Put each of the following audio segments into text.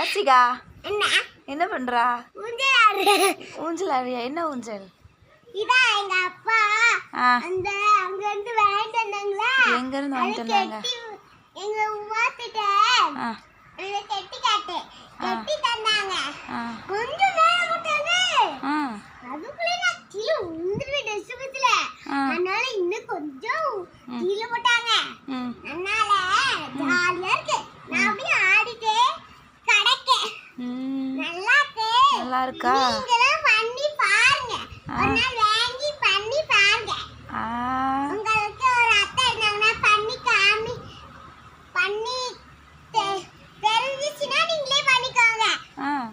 வர்ஷிகா என்ன பண்றா? ஊஞ்சல் ஆடுறியா? என்ன ஊஞ்சல்? இதான் எங்க அப்பா அந்த அங்க இருந்து வாங்கிட்டு வந்தாங்களா? எங்க இருந்து வாங்கிட்டு வந்தாங்க? எங்க ஊர்த்திட்ட அந்த கெட்டி காட்டு கெட்டி தந்தாங்க. கொஞ்சம் நேரம் விட்டாங்க. அதுக்குள்ள நான் கீழே விழுந்துருவேன் டஸ்ட்பின்ல. அதனால இன்னும் கொஞ்சம் கீழே போட்டாங்க. அதனால ஜாலியா இருக்கு. நான் அப்படியே ஆடிட்டே கடக்கேன். நல்லா இருக்கா? நீங்களும் பண்ணி பாருங்க. ஒரு நாள் வாங்கி பண்ணி பாருங்க. உங்களுக்கு ஒரு அத்தை இருந்தாங்கன்னா பண்ணி காமி பண்ணி தெரிஞ்சிச்சுன்னா நீங்களே பண்ணிக்கோங்க.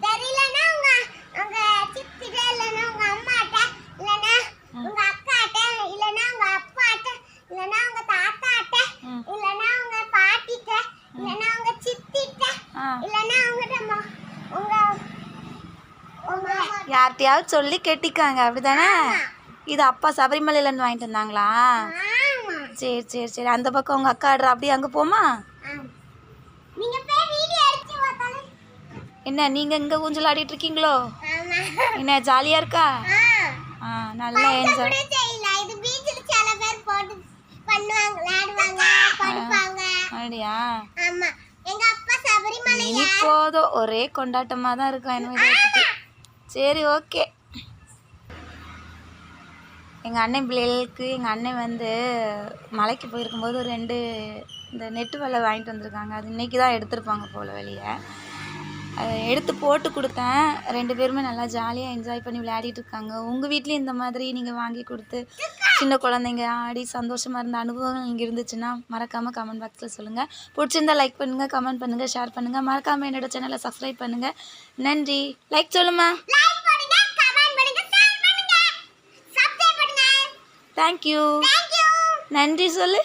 தெரியலன்னா உங்க சித்திட்ட இல்லைன்னா உங்க அம்மாட்ட இல்லைன்னா உங்க அக்காட்ட இல்லைன்னா உங்க அப்பாட்ட இல்லைன்னா உங்க தாத்தாட்ட இல்லைன்னா உங்க பாட்டிட்ட இல்லைன்னா உங்க சித்திட்ட இல்லைன்னா உங்க யார்கிட்டயாவது சொல்லி கெட்டிக்காங்க, அப்படிதானே? இது அப்பா சபரிமலையிலேருந்து வாங்கிட்டு வந்தாங்களா? சரி சரி சரி. அந்த பக்கம் உங்கள் அக்கா ஆடுறா, அப்படியே அங்கே போமா? என்ன நீங்கள் இங்கே ஊஞ்சல் ஆடிட்டு இருக்கீங்களோ? என்ன ஜாலியாக இருக்கா? நல்லா என்ஜாய். அப்படியா? இனி போதும், ஒரே கொண்டாட்டமாக தான் இருக்கும் என்ன. சரி ஓகே. எங்கள் அண்ணன் பிள்ளைகளுக்கு எங்கள் அண்ணன் வந்து மலைக்கு போயிருக்கும்போது ஒரு 2 இந்த நெட்டு வலை வாங்கிட்டு வந்திருக்காங்க. அது இன்றைக்கி தான் எடுத்திருப்பாங்க போல் வெளியே. அதை எடுத்து போட்டு கொடுத்தேன். 2 பேருமே நல்லா ஜாலியாக என்ஜாய் பண்ணி விளையாடிட்டு இருக்காங்க. உங்கள் வீட்லேயும் இந்த மாதிரி நீங்கள் வாங்கி கொடுத்து சின்ன குழந்தைங்க ஆடி சந்தோஷமாக இருந்த அனுபவங்கள் இங்கே இருந்துச்சுன்னா மறக்காமல் கமெண்ட் பாக்ஸில் சொல்லுங்கள். பிடிச்சிருந்தா லைக் பண்ணுங்கள், கமெண்ட் பண்ணுங்கள், ஷேர் பண்ணுங்கள். மறக்காமல் என்னோடய சேனலை சப்ஸ்கிரைப் பண்ணுங்கள். நன்றி. லைக் சொல்லுமா? தேங்க்யூ. நன்றி சொல்லு.